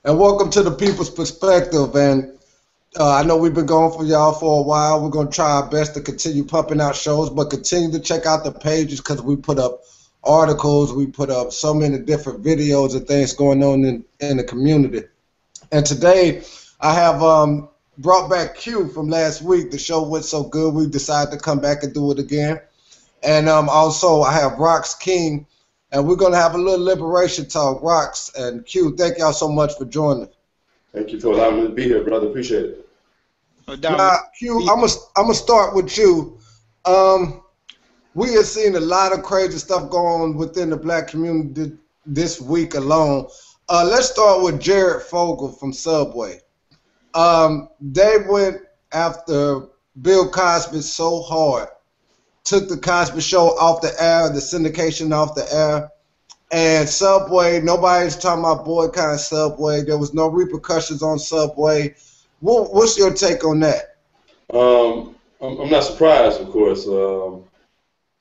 and welcome to the People's Perspective. And I know we've been going for y'all for a while. We're going to try our best to continue pumping out shows, but continue to check out the pages because we put up articles, we put up so many different videos and things going on in the community. And today I have brought back Q from last week. The show went so good, we decided to come back and do it again. And also I have Rocs King, and we're going to have a little liberation talk. Rocs and Q, thank y'all so much for joining. Thank you for allowing me to be here, brother. Appreciate it. Now, Q, I'm gonna start with you. We have seen a lot of crazy stuff going on within the black community this week alone. Let's start with Jared Fogle from Subway. They went after Bill Cosby so hard, took the Cosby Show off the air, the syndication off the air, and Subway, nobody's talking about boycotting Subway. There was no repercussions on Subway. What's your take on that? I'm not surprised, of course.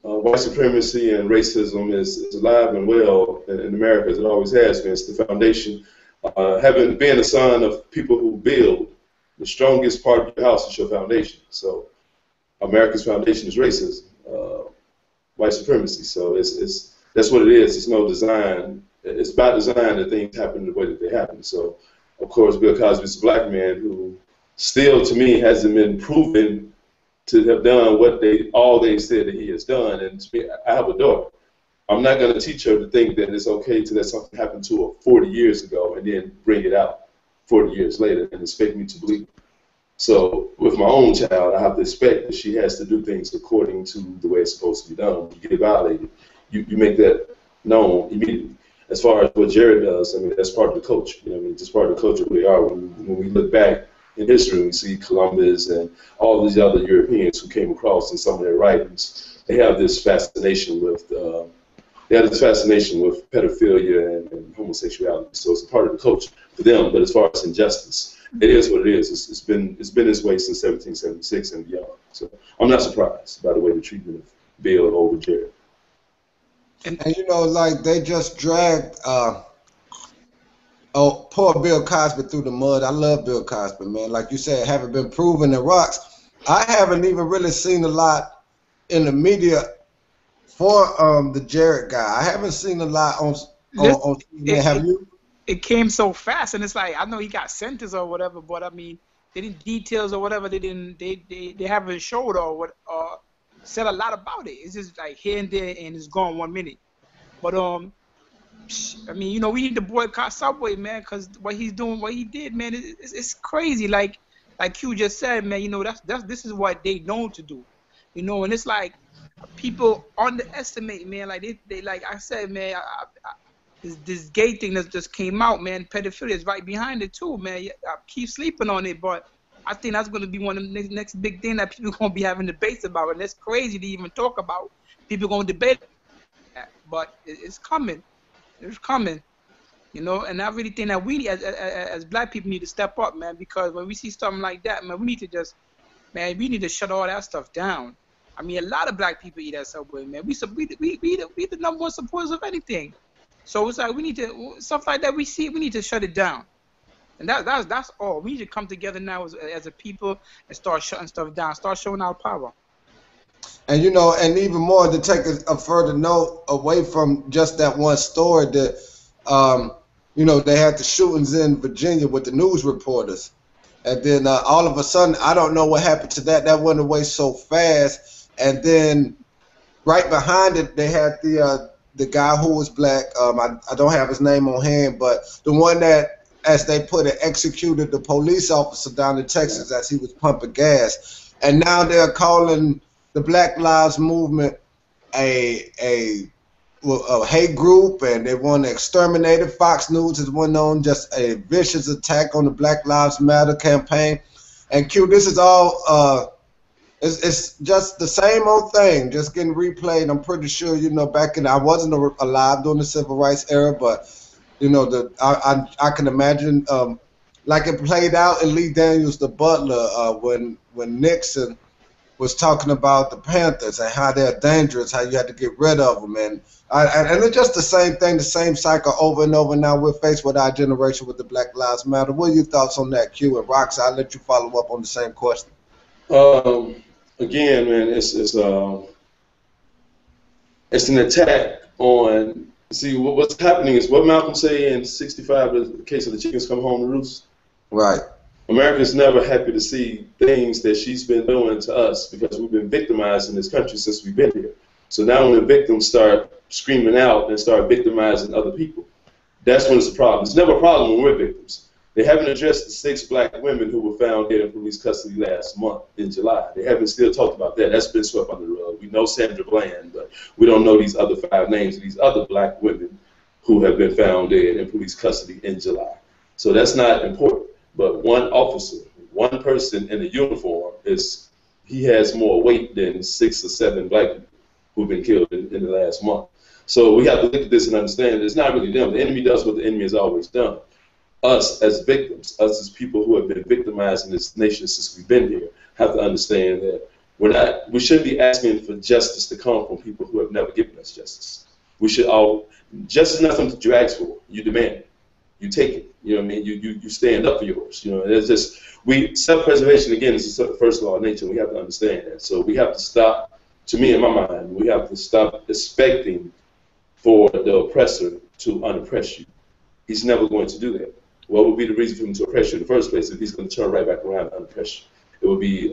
White supremacy and racism is alive and well in America, as it always has been. It's the foundation. Being the son of people who build, the strongest part of your house is your foundation. So America's foundation is racism, white supremacy. So that's what it is. It's no design. It's by design that things happen the way that they happen. So, of course, Bill Cosby's a black man who still, to me, hasn't been proven to have done what all they said that he has done. And to me, I have a daughter. I'm not going to teach her to think that it's okay to let something happen to her 40 years ago and then bring it out 40 years later and expect me to believe it. So with my own child, I have to expect that she has to do things according to the way it's supposed to be done. When you get violated, you make that known immediately. As far as what Jared does, I mean, that's part of the culture. You know, I mean, just part of the culture we are. When we look back in history, we see Columbus and all these other Europeans who came across in some of their writings. They have this fascination with pedophilia and homosexuality. So it's a part of the culture for them. But as far as injustice, it is what it is. It's been this way since 1776 and beyond. So I'm not surprised by the way the treatment of Bill over Jared. And you know, like they just dragged poor Bill Cosby through the mud. I love Bill Cosby, man. Like you said, haven't been proven in Rocs. I haven't even really seen a lot in the media for the Jared guy. I haven't seen a lot on TV. Have you? It came so fast, and it's like, I know he got sentenced or whatever, but I mean, they didn't details or whatever. They haven't showed or said a lot about it. It's just like here and there, and it's gone 1 minute. But I mean, you know, we need to boycott Subway, man, because what he's doing, what he did, man, it's crazy. Like Q just said, man, you know, this is what they known to do, you know, and it's like people underestimate, man. Like they like I said, man, this gay thing that just came out, man, pedophilia is right behind it too, man. I keep sleeping on it, but I think that's going to be one of the next big thing that people are going to be having debates about, and that's crazy to even talk about. People are going to debate that, but it's coming. It's coming, you know, and I really think that we as black people need to step up, man, because when we see something like that, man, we need to shut all that stuff down. I mean, a lot of black people eat at Subway, man. We the number one supporters of anything. So it's like we need to, stuff like that we see, we need to shut it down. And that's all. We need to come together now as a people and start shutting stuff down, start showing our power. And you know, and even more to take a further note away from just that one story that, you know, they had the shootings in Virginia with the news reporters, and then all of a sudden, I don't know what happened to that. That went away so fast, and then right behind it, they had the guy who was black. I don't have his name on hand, but the one that, as they put it, executed the police officer down in Texas as he was pumping gas, and now they're calling the Black Lives Movement a hate group, and they want to exterminate it. Fox News has went on just a vicious attack on the Black Lives Matter campaign. And Q, this is all, it's just the same old thing, just getting replayed. I'm pretty sure, you know, back in, I wasn't alive during the civil rights era, but, you know, I can imagine, like it played out in Lee Daniels, the butler, when Nixon was talking about the Panthers and how they're dangerous, how you had to get rid of them, and it's just the same thing, the same cycle over and over. Now we're faced with our generation with the Black Lives Matter. What are your thoughts on that, Q? And Rocs, I'll let you follow up on the same question. Again, man, it's an attack on. See, what's happening is what Malcolm say in '65, the case of the chickens come home to roost. Right. America's never happy to see things that she's been doing to us because we've been victimized in this country since we've been here. So now when the victims start screaming out and start victimizing other people, that's when it's a problem. It's never a problem when we're victims. They haven't addressed the 6 black women who were found dead in police custody last month in July. They haven't still talked about that. That's been swept under the rug. We know Sandra Bland, but we don't know these other 5 names of these other black women who have been found dead in police custody in July. So that's not important. But one officer, one person in a uniform, he has more weight than 6 or 7 black people who've been killed in the last month. So we have to look at this and understand it's not really them. The enemy does what the enemy has always done. Us as victims, us as people who have been victimized in this nation since we've been here, have to understand that we shouldn't be asking for justice to come from people who have never given us justice. Justice is not something that you ask for, you demand it. You take it. You know what I mean? You stand up for yours. You know, it's just self-preservation again is the first law of nature. We have to understand that. So we have to stop. To me, in my mind, we have to stop expecting for the oppressor to unoppress you. He's never going to do that. What would be the reason for him to oppress you in the first place if he's going to turn right back around and unoppress you? It would be.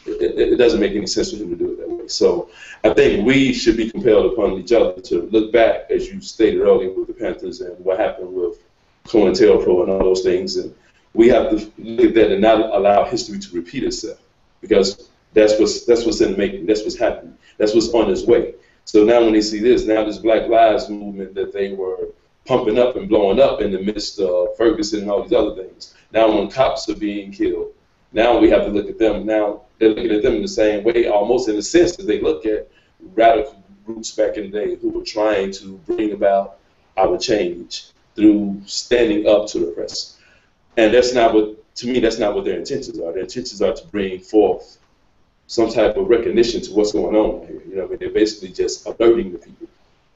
It doesn't make any sense for him to do it that way. So I think we should be compelled upon each other to look back, as you stated earlier, with the Panthers and what happened with COINTELPRO and all those things, and we have to look at that and not allow history to repeat itself, because that's what's in the making. That's what's happening. That's what's on its way. So now when they see this Black Lives movement that they were pumping up and blowing up in the midst of Ferguson and all these other things. Now when cops are being killed, now we have to look at them. Now they're looking at them in the same way, almost in the sense that they look at radical groups back in the day who were trying to bring about our change through standing up to the oppressor. And that's not what their intentions are. Their intentions are to bring forth some type of recognition to what's going on here. You know, I mean, they're basically just alerting the people.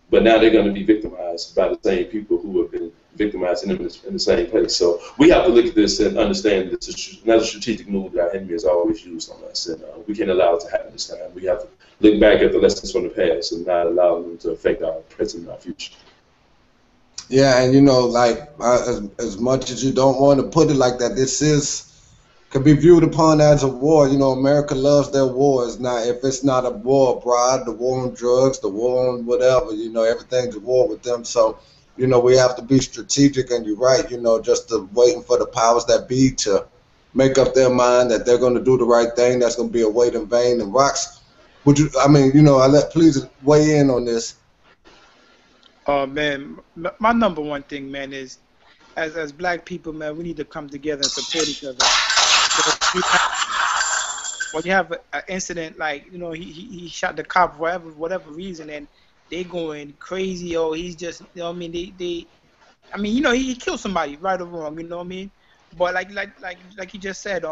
But now they're going to be victimized by the same people who have been victimizing them in the same place. So we have to look at this and understand that it's not a strategic move that our enemy has always used on us, and we can't allow it to happen this time. We have to look back at the lessons from the past and not allow them to affect our present and our future. Yeah, and you know, like as much as you don't want to put it like that, could be viewed upon as a war. You know, America loves their wars. Now, if it's not a war abroad, the war on drugs, the war on whatever, you know, everything's a war with them. So, you know, we have to be strategic, and you're right, you know, just waiting for the powers that be to make up their mind that they're going to do the right thing. That's going to be a wait in vain. And Rocs, please weigh in on this. Man, my number one thing, man, is as black people, man, we need to come together and support each other. When you have an incident like, you know, he shot the cop for whatever reason, and they going crazy, or he's just, you know what I mean, you know, he killed somebody, right or wrong, you know what I mean? But like you just said,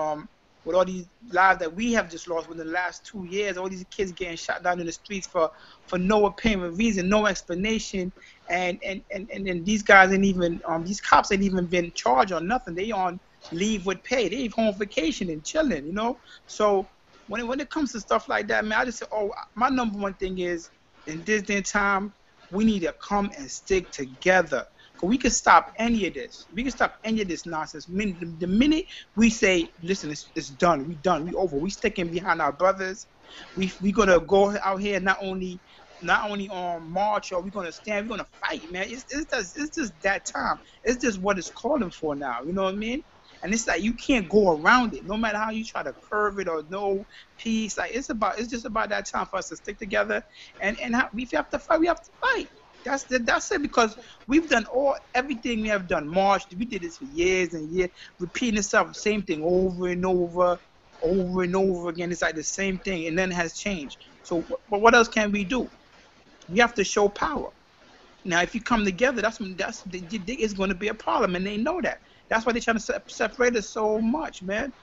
with all these lives that we have just lost within the last 2 years, all these kids getting shot down in the streets for no apparent reason, no explanation, and these guys ain't even these cops ain't even been charged or nothing. They on leave with pay. They home vacation and chilling, you know. So when it comes to stuff like that, man, I just say, my number one thing is, in this day and time, we need to come and stick together. We can stop any of this. We can stop any of this nonsense. The minute we say, listen, it's done. We done. We over. We sticking behind our brothers. We gonna go out here not only on march, or we gonna stand. We gonna fight, man. It's just that time. It's just what it's calling for now. You know what I mean? And it's like you can't go around it. No matter how you try to curve it or no peace, like it's just about that time for us to stick together. And if you have to fight, we have to fight. That's it, because we've done everything we have done. March, we did this for years and years, repeating itself, same thing over and over again. It's like the same thing, and then it has changed. So, but what else can we do? We have to show power. Now, if you come together, it's going to be a problem, and they know that. That's why they're trying to separate us so much, man.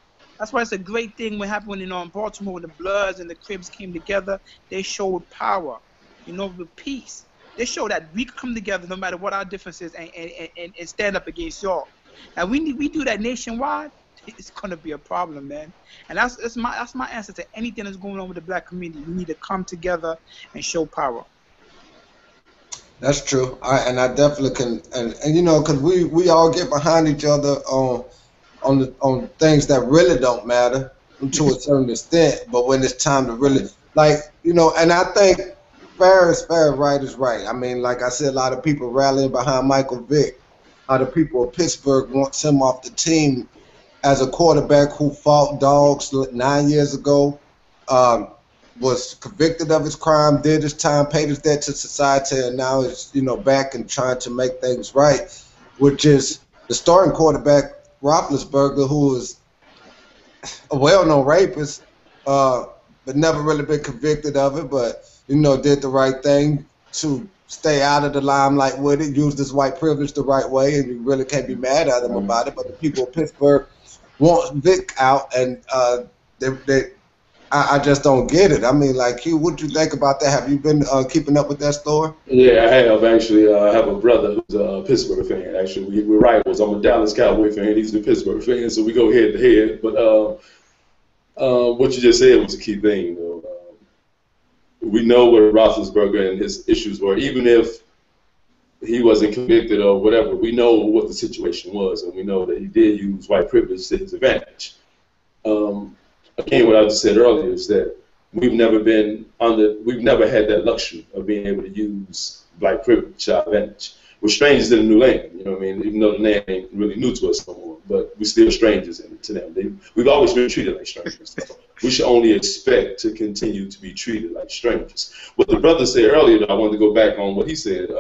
That's why it's a great thing what happened in Baltimore when the Bloods and the Crips came together. They showed power, you know, with peace. They showed that we could come together no matter what our differences and stand up against y'all. And we do that nationwide, it's gonna be a problem, man. And that's my answer to anything that's going on with the black community. We need to come together and show power. That's true. And I definitely can, and you know, because we all get behind each other on things that really don't matter to a certain extent. But when it's time to really, like, you know, and I think fair is fair, right is right. I mean, like I said, a lot of people rallying behind Michael Vick. A lot of people in Pittsburgh wants him off the team as a quarterback who fought dogs 9 years ago. Was convicted of his crime, did his time, paid his debt to society, and now is, you know, back and trying to make things right, which is the starting quarterback, Roethlisberger, who is a well-known rapist, but never really been convicted of it, but, you know, did the right thing to stay out of the limelight with it, used his white privilege the right way, and you really can't be mad at him about it. But the people of Pittsburgh want Vic out, and I just don't get it. I mean, like, Hugh, what do you think about that? Have you been keeping up with that story? Yeah, I have actually. I have a brother who's a Pittsburgh fan. Actually, we're rivals. I'm a Dallas Cowboy fan. He's a Pittsburgh fan, so we go head to head. But what you just said was a key thing, though. We know what Roethlisberger and his issues were, even if he wasn't convicted or whatever. We know what the situation was, and we know that he did use white privilege to his advantage. Again, what I just said earlier is that we've never had that luxury of being able to use black privilege to our advantage. We're strangers in a new land, you know what I mean? Even though the land ain't really new to us no more, but we're still strangers to them. We've always been treated like strangers. So we should only expect to continue to be treated like strangers. What the brother said earlier, though, I wanted to go back on what he said.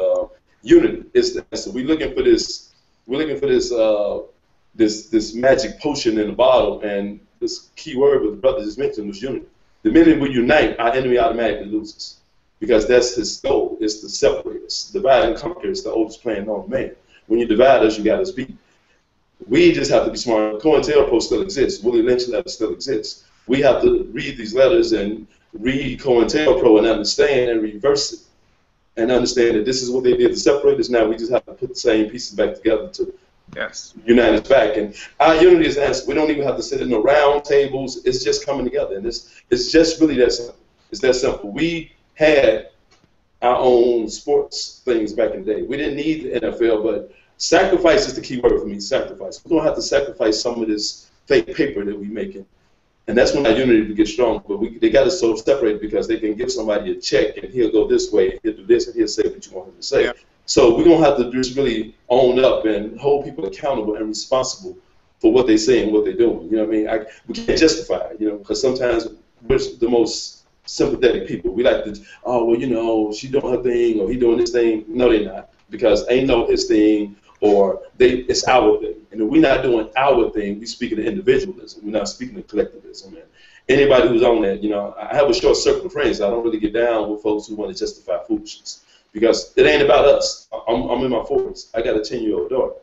Unity is the answer. We're looking for this. We're looking for this magic potion in the bottle, and this key word that the brother just mentioned was unity. The minute we unite, our enemy automatically loses, because that's his goal, is to separate us. Divide and conquer is the oldest plan known to man. When you divide us, you got us beat. We just have to be smart. COINTELPRO still exists. Willie Lynch letters still exist. We have to read these letters and read COINTELPRO and understand and reverse it, and understand that this is what they did to separate us. Now we just have to put the same pieces back together to unite us back. And our unity is the answer. We don't even have to sit in the round tables. It's just coming together, and it's just really that simple. It's that simple. We had our own sports things back in the day. We didn't need the NFL, but sacrifice is the key word for me. Sacrifice. We're gonna have to sacrifice some of this fake paper that we're making, and that's when our unity will get strong. But they got us so separated because they can give somebody a check and he'll go this way, and he'll do this, and he'll say what you want him to say. Yeah. So we're going to have to just really own up and hold people accountable and responsible for what they say and what they're doing. You know what I mean? We can't justify it, you know, because sometimes we're the most sympathetic people. We like to, oh, well, you know, she doing her thing or he doing this thing. No, they're not, because ain't no his thing or it's our thing. And if we're not doing our thing, we speaking of individualism. We're not speaking of collectivism. And anybody who's on that, you know, I have a short circle of friends. I don't really get down with folks who want to justify foolishness. Because it ain't about us. I'm in my 40s. I got a 10-year-old daughter.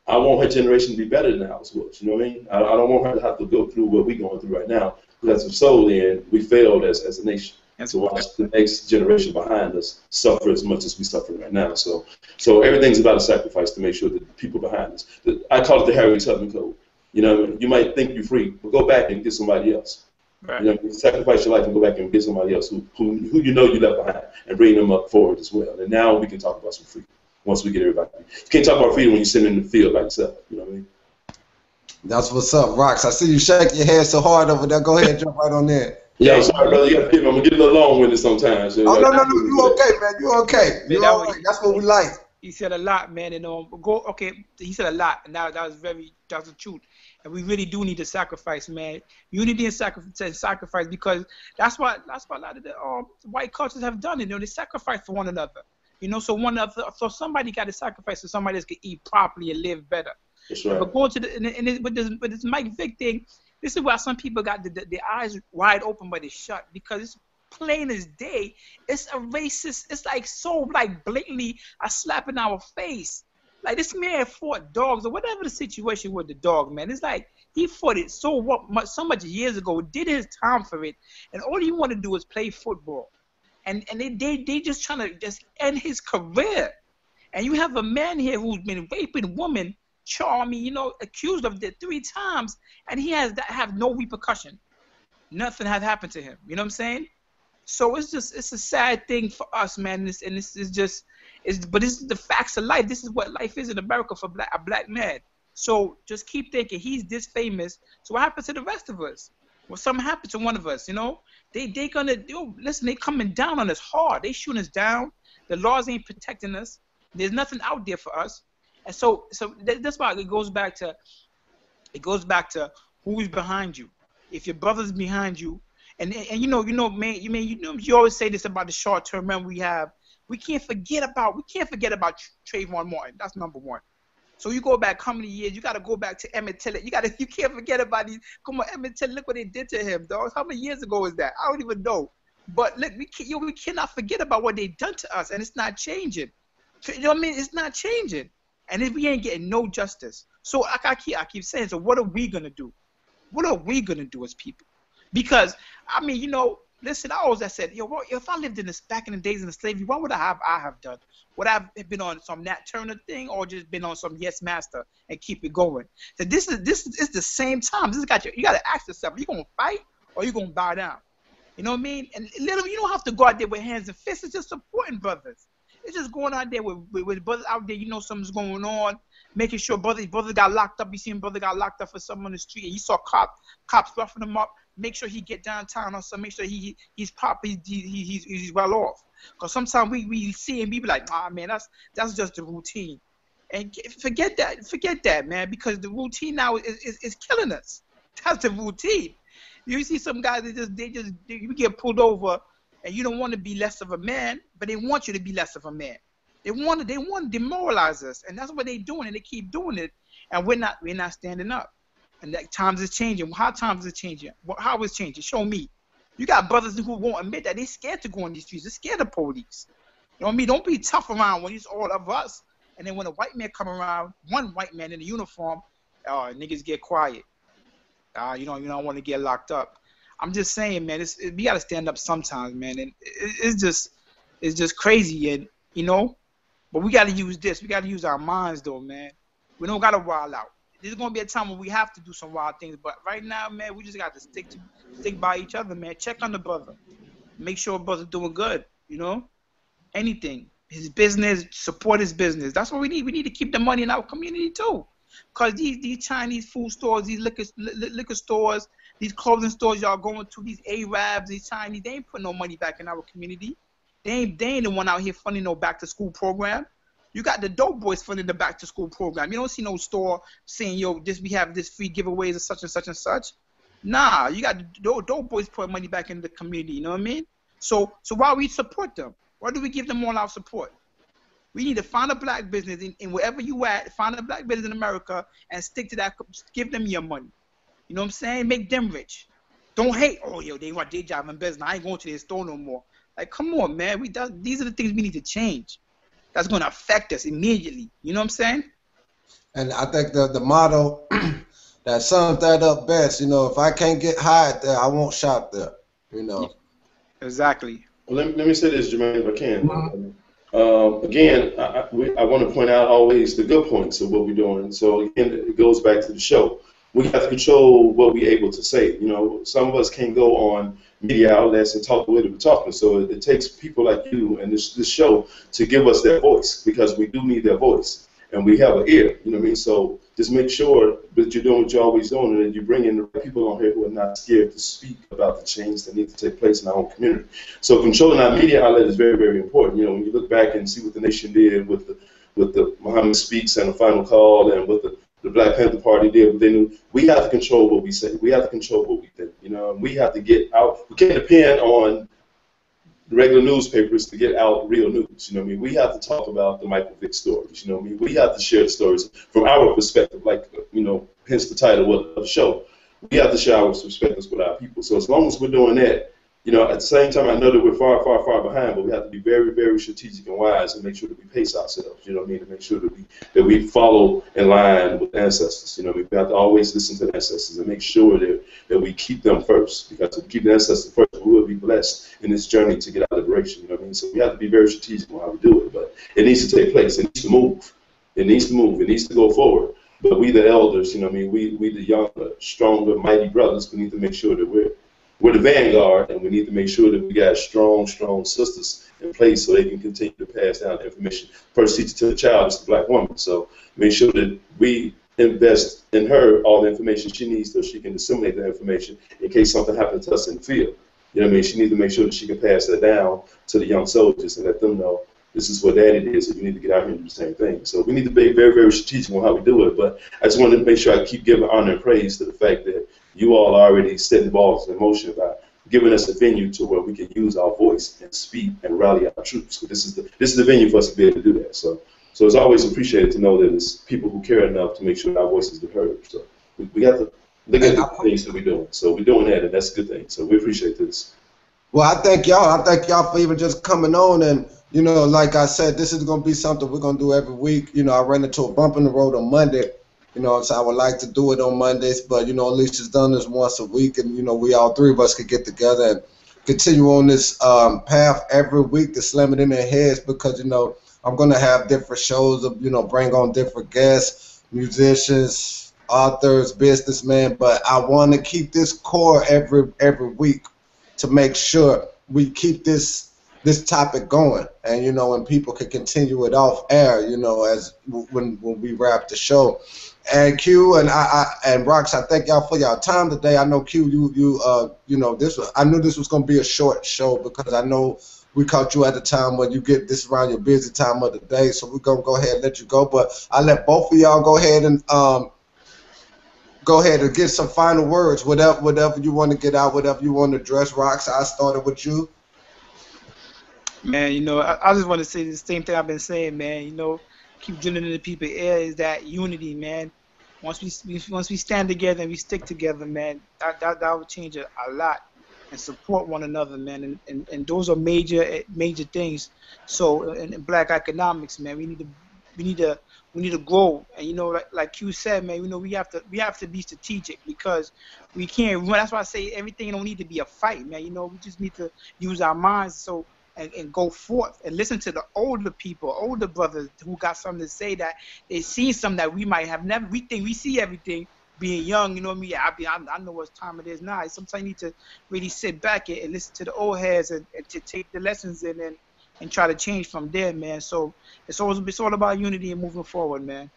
I want her generation to be better than ours was. You know what I mean? I don't want her to have to go through what we're going through right now. Because if so, then we failed as a nation. And to watch the next generation behind us suffer as much as we suffer right now. So everything's about a sacrifice to make sure that the people behind us. I call it the Harriet Tubman Code. You know, you might think you're free, but go back and get somebody else. Right. You know, sacrifice your life and go back and get somebody else who you know you left behind and bring them up forward as well. And now we can talk about some freedom once we get everybody. You can't talk about freedom when you're sitting in the field by yourself. You know what I mean? That's what's up, Rocs. I see you shaking your head so hard over there. Go ahead and jump right on there. Yeah, I'm sorry, brother. I'm going to get a little long-winded sometimes. So no. You okay, man. You okay. You all right. That's what we like. He said a lot, man, and he said a lot, and that was the truth. And we really do need to sacrifice, man. Unity and sacrifice, because that's what a lot of the white cultures have done. You know, they sacrifice for one another. You know, so somebody got to sacrifice so somebody else can eat properly and live better. That's right. But going to with this Mike Vick thing, this is why some people got their eyes wide open but it's shut, because it's plain as day. It's a racist. It's like so blatantly a slap in our face. Like, this man fought dogs or whatever the situation with the dog, man. It's like he fought it so much years ago, did his time for it, and all he want to do is play football. And they just trying to just end his career. And you have a man here who's been raping women, charming, you know, accused of it 3 times, and he has have no repercussion. Nothing has happened to him. You know what I'm saying? So it's a sad thing for us, man. But this is the facts of life. This is what life is in America for a black man. So just keep thinking he's this famous. So what happens to the rest of us? Well, something happened to one of us, you know? They gonna listen. They coming down on us hard. They shooting us down. The laws ain't protecting us. There's nothing out there for us. And so that's why it goes back to who's behind you. If your brother's behind you. And you know, man, you always say this about the short-term memory we have. We can't forget about Trayvon Martin. That's number one. So you go back how many years? You got to go back to Emmett Till. You can't forget about these. Come on, Emmett Till. Look what they did to him, dog. How many years ago was that? I don't even know. But look, we cannot forget about what they done to us, and it's not changing. You know what I mean? It's not changing, and if we ain't getting no justice. So I keep saying. So what are we gonna do? What are we gonna do as people? Because, I mean, you know, listen, I said, if I lived back in the days of slavery, what would I have done? Would I have been on some Nat Turner thing or just been on some Yes Master and keep it going? So this is the same time. You got to ask yourself, are you going to fight or are you going to bow down? You know what I mean? And literally, you don't have to go out there with hands and fists. It's just supporting brothers. It's just going out there with brothers out there, you know something's going on, making sure brother got locked up. You see him, brother got locked up for something on the street, and you saw cops roughing him up. Make sure he get downtown or something. Make sure he's well off. Because sometimes we see him, we be like, man, that's just the routine. And forget that, man, because the routine now is killing us. That's the routine. You see some guys you get pulled over and you don't want to be less of a man, but they want you to be less of a man. They want to demoralize us, and that's what they're doing, and they keep doing it, and we're not standing up. And that times is changing. How times is changing? How is changing? Show me. You got brothers who won't admit that they're scared to go on these streets. They're scared of police. You know what I mean? Don't be tough around when it's all of us. And then when a white man come around, one white man in a uniform, niggas get quiet. You don't want to get locked up. I'm just saying, man. We gotta stand up sometimes, man. And it's just crazy, and you know. But we gotta use this. We gotta use our minds, though, man. We don't gotta wild out. There's gonna be a time when we have to do some wild things, but right now, man, we just got to stick by each other, man. Check on the brother, make sure brother's doing good. You know, anything, his business, support his business. That's what we need. We need to keep the money in our community too, cause these Chinese food stores, these liquor stores, these clothing stores y'all going to, these Arabs, these Chinese, they ain't putting no money back in our community. They ain't the one out here funding no back to school program. You got the dope boys funding the back to school program. You don't see no store saying, we have this free giveaways of such and such and such. Nah, you got the dope boys putting money back into the community, you know what I mean? So why we support them? Why do we give them all our support? We need to find a black business in wherever you at, find a black business in America and stick to that, give them your money. You know what I'm saying? Make them rich. Don't hate, they want day job and business. I ain't going to their store no more. Like, come on, man. These are the things we need to change. That's going to affect us immediately. You know what I'm saying? And I think the motto that sums that up best, you know, if I can't get hired there, I won't shop there, you know. Exactly. Well, let me say this, Jermaine, if I can. Again, I want to point out always the good points of what we're doing. So, again, it goes back to the show. We have to control what we're able to say. You know, some of us can't go on media outlets and talk the way that we're talking. So it takes people like you and this show to give us their voice, because we do need their voice. And we have an ear, you know what I mean? So just make sure that you're doing what you're always doing, and that you bring in the right people on here who are not scared to speak about the change that needs to take place in our own community. So controlling our media outlet is very, very important. You know, when you look back and see what the nation did with the Muhammad Speaks and the Final Call, and with the Black Panther Party did what they knew, we have to control what we say. We have to control what we think. You know, and we have to get out. We can't depend on the regular newspapers to get out real news. You know what I mean? We have to talk about the Michael Vick stories. You know what I mean? We have to share the stories from our perspective, like, you know, hence the title of the show. We have to share our perspectives with our people. So as long as we're doing that, you know, at the same time, I know that we're far, far, far behind, but we have to be very, very strategic and wise and make sure that we pace ourselves. You know what I mean? To make sure that we follow in line with ancestors. You know, we have to always listen to the ancestors and make sure that we keep them first. Because if we keep the ancestors first, we will be blessed in this journey to get out of liberation. You know what I mean? So we have to be very strategic on how we do it. But it needs to take place. It needs to move. It needs to move. It needs to go forward. But we, the elders, you know what I mean? We the younger, stronger, mighty brothers, we need to make sure that we're the vanguard, and we need to make sure that we got strong, strong sisters in place so they can continue to pass down the information. First teacher to the child is the black woman, so make sure that we invest in her all the information she needs so she can disseminate the information in case something happens to us in the field. You know what I mean? She needs to make sure that she can pass that down to the young soldiers and let them know this is what daddy did, so you need to get out here and do the same thing. So we need to be very, very strategic on how we do it, but I just wanted to make sure I keep giving honor and praise to the fact that you all already setting balls in motion by giving us a venue to where we can use our voice and speak and rally our troops. So this is the venue for us to be able to do that. So it's always appreciated to know that it's people who care enough to make sure our voices get heard. So we got to look at the things that we're doing. So we're doing that, and that's a good thing. So we appreciate this. Well, I thank y'all. I thank y'all for even just coming on. And, you know, like I said, this is going to be something we're going to do every week. You know, I ran into a bump in the road on Monday. You know, so I would like to do it on Mondays, but, you know, at least it's done this once a week. And, you know, we all three of us could get together and continue on this path every week to slam it in their heads because, you know, I'm going to have different shows of, you know, bring on different guests, musicians, authors, businessmen. But I want to keep this core every week to make sure we keep this topic going, and you know, and people can continue it off air, you know, as when we wrap the show. And Q and I and Rocs, I thank y'all for y'all time today. I know Q, you know, I knew this was gonna be a short show because I know we caught you at a time when you get this around your busy time of the day, so we're gonna go ahead and let you go. But I let both of y'all go ahead and get some final words, whatever you want to get out, whatever you want to address. Rocs, I started with you. Man, you know, I just want to say the same thing I've been saying, man. You know, keep drilling in the people's ear is that unity, man. Once we stand together and we stick together, man, that will change a lot and support one another, man. And those are major things. So in black economics, man, we need to grow. And you know, like Q said, man, you know, we have to be strategic because we can't run. That's why I say everything don't need to be a fight, man. You know, we just need to use our minds and go forth and listen to the older people, older brothers who got something to say, that they see something that we might have never. We think we see everything being young, you know what I mean? I know what time it is now. Sometimes you need to really sit back and listen to the old heads and to take the lessons in and try to change from there, man. So it's all about unity and moving forward, man.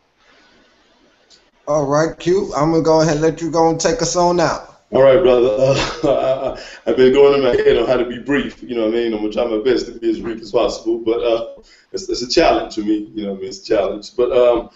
All right, Q, I'm gonna go ahead and let you go and take us on out. All right, brother. I've been going in my head on how to be brief. You know what I mean? I'm gonna try my best to be as brief as possible, but it's a challenge to me. You know what I mean? It's a challenge. But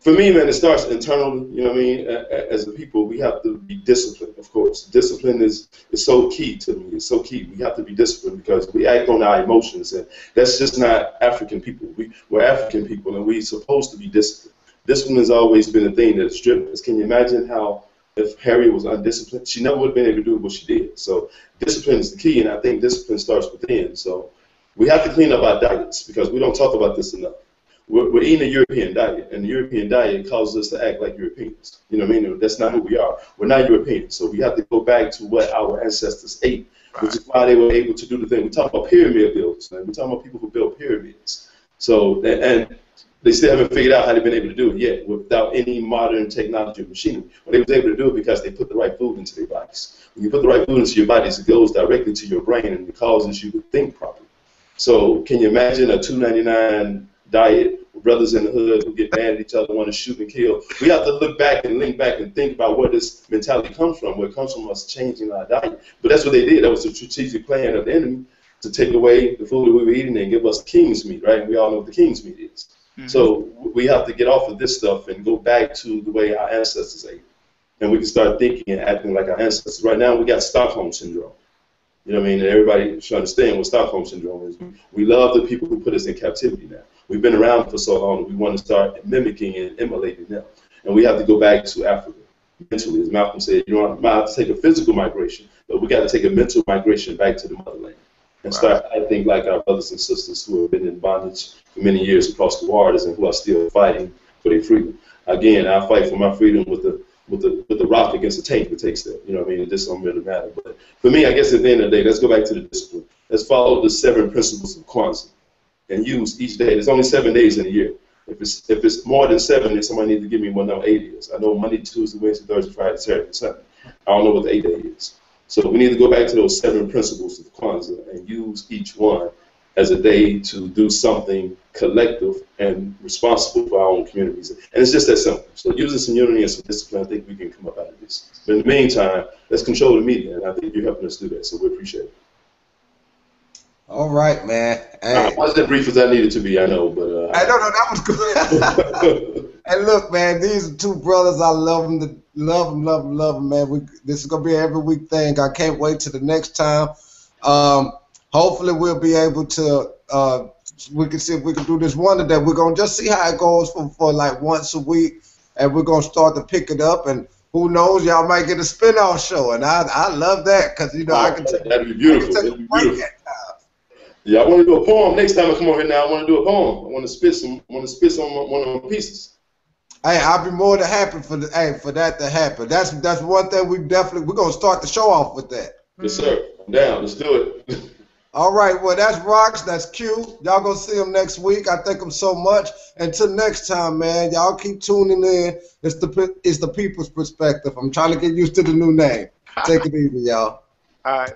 for me, man, it starts internally. You know what I mean? As a people, we have to be disciplined. Of course, discipline is so key to me. It's so key. We have to be disciplined because we act on our emotions, and that's just not African people. We're African people, and we're supposed to be disciplined. Discipline has always been a thing that's driven us. Can you imagine how? If Harriet was undisciplined, she never would have been able to do what she did. So discipline is the key, and I think discipline starts within. So we have to clean up our diets because we don't talk about this enough. We're eating a European diet, and the European diet causes us to act like Europeans. You know what I mean? That's not who we are. We're not Europeans. So we have to go back to what our ancestors ate, which is why they were able to do the thing. We talk about pyramid builders, man. We're talking about people who build pyramids. So, and they still haven't figured out how they've been able to do it yet without any modern technology or machinery. But they was able to do it because they put the right food into their bodies. When you put the right food into your bodies, it goes directly to your brain and it causes you to think properly. So can you imagine a $2.99 diet with brothers in the hood who get mad at each other, want to shoot and kill? We have to look back and link back and think about where this mentality comes from, where it comes from us changing our diet. But that's what they did. That was a strategic plan of the enemy to take away the food that we were eating and give us king's meat, right? And we all know what the king's meat is. Mm-hmm. So we have to get off of this stuff and go back to the way our ancestors ate. And we can start thinking and acting like our ancestors. Right now, we got Stockholm Syndrome. You know what I mean? And everybody should understand what Stockholm Syndrome is. We love the people who put us in captivity now. We've been around for so long that we want to start mimicking and emulating them. And we have to go back to Africa mentally. As Malcolm said, you don't have to take a physical migration, but we got to take a mental migration back to the motherland and start acting like our brothers and sisters who have been in bondage for many years across the waters and who are still fighting for their freedom. Again, I fight for my freedom with the rock against the tank that takes that. You know what I mean? It just don't really matter. But for me, I guess at the end of the day, let's go back to the discipline. Let's follow the 7 principles of Kwanzaa and use each day. There's only 7 days in a year. If it's more than 7, then somebody needs to give me what number 8 is. I know Monday, Tuesday, Wednesday, Thursday, Friday, Saturday, Sunday. I don't know what the 8th day is. So we need to go back to those 7 principles of Kwanzaa and use each one as a day to do something collective and responsible for our own communities. And it's just that simple. So using some unity and some discipline, I think we can come up out of this. But in the meantime, let's control the media, and I think you're helping us do that, so we appreciate it. All right, man. Hey. I wasn't as brief as I needed to be, I know, but... I know, that was good. And look, man, these are 2 brothers. I love them, love them, man. This is going to be an every week thing. I can't wait till the next time. Hopefully we'll be able to, we can see if we can do this one today. We're going to just see how it goes for like once a week, and we're going to start to pick it up, and who knows, y'all might get a spin-off show, and I love that because, you know, I can take that'd be beautiful. That'd be beautiful. Yeah, I want to do a poem next time I come over here. Now I want to do a poem. I want to spit some. One of my pieces. Hey, I'll be more than happy for that to happen. That's one thing we're gonna start the show off with that. Yes, sir. I'm down. Let's do it. All right. Well, that's Rocs. That's Q. Y'all gonna see him next week. I thank him so much. Until next time, man. Y'all keep tuning in. It's the people's perspective. I'm trying to get used to the new name. Take it easy, y'all. All right.